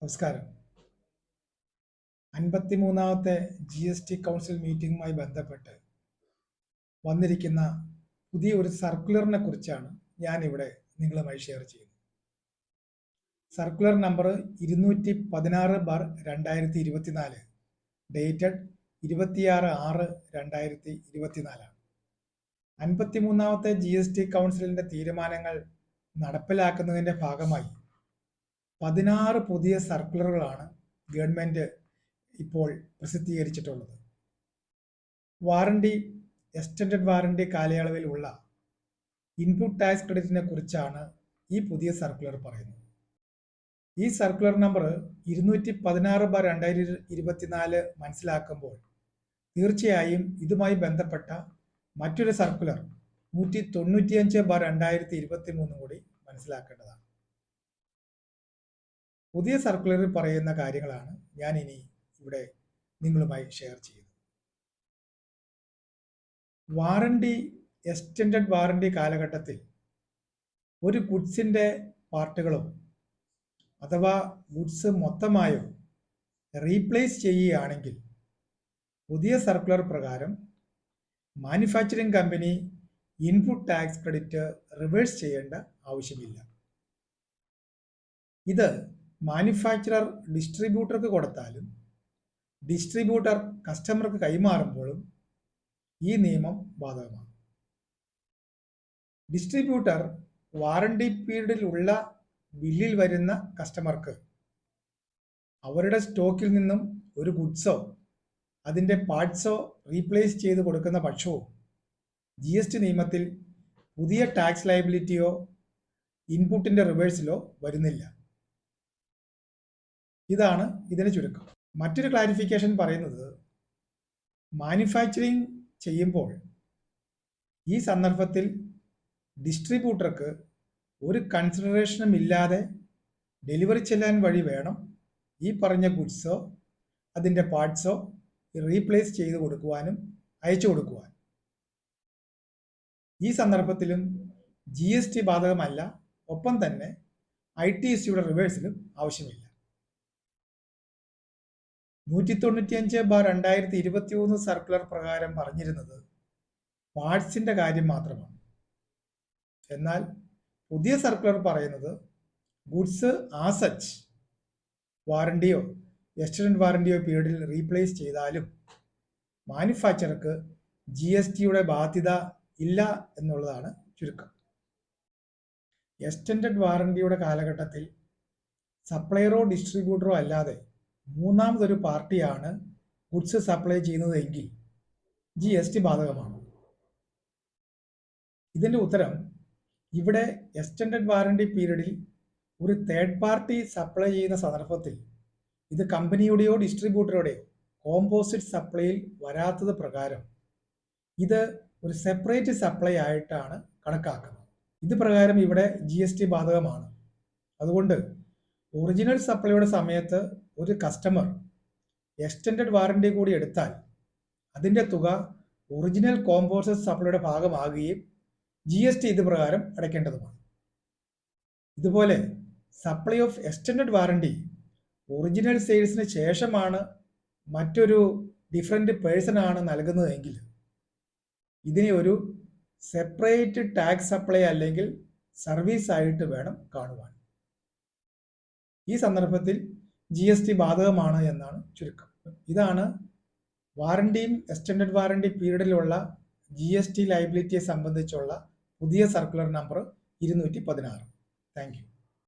നമസ്കാരം. 53ാമത്തെ GST council മീറ്റിംഗുമായി ബന്ധപ്പെട്ട് വന്നിരിക്കുന്ന പുതിയ ഒരു സർക്കുലറിനെ കുറിച്ചാണ് ഞാനിവിടെ നിങ്ങളുമായി ഷെയർ ചെയ്യുന്നത്. Circular number 216/2024, dated 26/6/2024. 53ാമത്തെ GST കൗൺസിലിൻ്റെ തീരുമാനങ്ങൾ നടപ്പിലാക്കുന്നതിൻ്റെ ഭാഗമായി 16 പുതിയ സർക്കുലറുകളാണ് ഗവൺമെൻറ് ഇപ്പോൾ പ്രസിദ്ധീകരിച്ചിട്ടുള്ളത്. വാറണ്ടി, എക്സ്റ്റൻഡഡ് വാറണ്ടി കാലയളവിലുള്ള ഇൻപുട്ട് ടാക്സ് ക്രെഡിറ്റിനെ കുറിച്ചാണ് ഈ പുതിയ സർക്കുലർ പറയുന്നത്. ഈ സർക്കുലർ നമ്പർ 216/2024 മനസ്സിലാക്കുമ്പോൾ തീർച്ചയായും ഇതുമായി ബന്ധപ്പെട്ട മറ്റൊരു സർക്കുലർ 195/2023 കൂടി മനസ്സിലാക്കേണ്ടതാണ്. പുതിയ സർക്കുലറിൽ പറയുന്ന കാര്യങ്ങളാണ് ഞാൻ ഇനി ഇവിടെ നിങ്ങളുമായി ഷെയർ ചെയ്യുന്നത്. വാറണ്ടി, എക്സ്റ്റൻഡഡ് വാറണ്ടി കാലഘട്ടത്തിൽ ഒരു ഗുഡ്സിൻ്റെ പാർട്ടുകളോ അഥവാ ഗുഡ്സ് മൊത്തമായോ റീപ്ലേസ് ചെയ്യുകയാണെങ്കിൽ പുതിയ സർക്കുലർ പ്രകാരം manufacturing company input tax credit reverse ചെയ്യേണ്ട ആവശ്യമില്ല. ഇത് മാനുഫാക്ചറർ ഡിസ്ട്രിബ്യൂട്ടർക്ക് കൊടുത്താലും ഡിസ്ട്രിബ്യൂട്ടർ കസ്റ്റമർക്ക് കൈമാറുമ്പോഴും ഈ നിയമം ബാധകമാണ്. ഡിസ്ട്രിബ്യൂട്ടർ വാറണ്ടി പീരീഡിലുള്ള ബില്ലിൽ വരുന്ന കസ്റ്റമർക്ക് അവരുടെ സ്റ്റോക്കിൽ നിന്നും ഒരു ഗുഡ്സോ അതിൻ്റെ പാർട്സോ റീപ്ലേസ് ചെയ്ത് കൊടുക്കുന്ന പക്ഷവും GST നിയമത്തിൽ പുതിയ ടാക്സ് ലയബിലിറ്റിയോ ഇൻപുട്ടിൻ്റെ റിവേഴ്സിലോ വരുന്നില്ല. ഇതാണ് ഇതിന് ചുരുക്കം. മറ്റൊരു ക്ലാരിഫിക്കേഷൻ പറയുന്നത്, മാനുഫാക്ചറിങ് ചെയ്യുമ്പോൾ ഈ സന്ദർഭത്തിൽ ഡിസ്ട്രിബ്യൂട്ടർക്ക് ഒരു കൺസിഡറേഷനും ഇല്ലാതെ ഡെലിവറി ചെല്ലാൻ വഴി വേണം ഈ പറഞ്ഞ ഗുഡ്സോ അതിൻ്റെ പാർട്സോ റീപ്ലേസ് ചെയ്ത് കൊടുക്കുവാനും അയച്ചു കൊടുക്കുവാൻ. ഈ സന്ദർഭത്തിലും GST ബാധകമല്ല, ഒപ്പം തന്നെ ITCയുടെ റിവേഴ്സിലും ആവശ്യമില്ല. 195/2023 സർക്കുലർ പ്രകാരം പറഞ്ഞിരുന്നത് പാർട്സിൻ്റെ കാര്യം മാത്രമാണ്. എന്നാൽ പുതിയ സർക്കുലർ പറയുന്നത് ഗുഡ്സ് ആസച്ച് വാറണ്ടിയോ എക്സ്റ്റൻഡഡ് വാറണ്ടിയോ പീരീഡിൽ റീപ്ലേസ് ചെയ്താലും മാനുഫാക്ചർക്ക് GSTയുടെ ബാധ്യത ഇല്ല എന്നുള്ളതാണ് ചുരുക്കം. എക്സ്റ്റൻഡഡ് വാറണ്ടിയുടെ കാലഘട്ടത്തിൽ സപ്ലയറോ ഡിസ്ട്രിബ്യൂട്ടറോ അല്ലാതെ മൂന്നാമതൊരു പാർട്ടിയാണ് ഗുഡ്സ് സപ്ലൈ ചെയ്യുന്നതെങ്കിൽ GST ബാധകമാണ്. ഇതിൻ്റെ ഉത്തരം, ഇവിടെ എക്സ്റ്റൻഡഡ് വാറണ്ടി പീരീഡിൽ ഒരു തേർഡ് പാർട്ടി സപ്ലൈ ചെയ്യുന്ന സന്ദർഭത്തിൽ ഇത് കമ്പനിയുടെയോ ഡിസ്ട്രിബ്യൂട്ടറുടെയോ കോമ്പോസിറ്റ് സപ്ലൈയിൽ വരാത്തത് പ്രകാരം ഇത് ഒരു സെപ്പറേറ്റ് സപ്ലൈ ആയിട്ടാണ് കണക്കാക്കുന്നത്. ഇത് പ്രകാരം ഇവിടെ GST ബാധകമാണ്. അതുകൊണ്ട് ഒറിജിനൽ സപ്ലൈയുടെ സമയത്ത് ഒരു കസ്റ്റമർ എക്സ്റ്റൻഡഡ് വാറണ്ടി കൂടി എടുത്താൽ അതിൻ്റെ തുക ഒറിജിനൽ കോമ്പോസിറ്റ് സപ്ലൈയുടെ ഭാഗമാകുകയും GST ഇത് പ്രകാരം അടയ്ക്കേണ്ടതുമാണ്. ഇതുപോലെ supply of extended warranty original സെയിൽസിന് ശേഷമാണ് മറ്റൊരു ഡിഫറെൻ്റ് പേഴ്സൺ ആണ് നൽകുന്നതെങ്കിൽ ഇതിനെ ഒരു സെപ്പറേറ്റ് ടാക്സ് സപ്ലൈ അല്ലെങ്കിൽ സർവീസ് ആയിട്ട് വേണം കാണുവാൻ. ഈ സന്ദർഭത്തിൽ GST ബാധകമാണ് എന്നാണ് ചുരുക്കം. ഇതാണ് വാറണ്ടിയും എക്സ്റ്റൻഡഡ് വാറണ്ടി പീരീഡിലുള്ള GST ലയബിലിറ്റിയെ സംബന്ധിച്ചുള്ള പുതിയ സർക്കുലർ നമ്പർ 216. Thank you.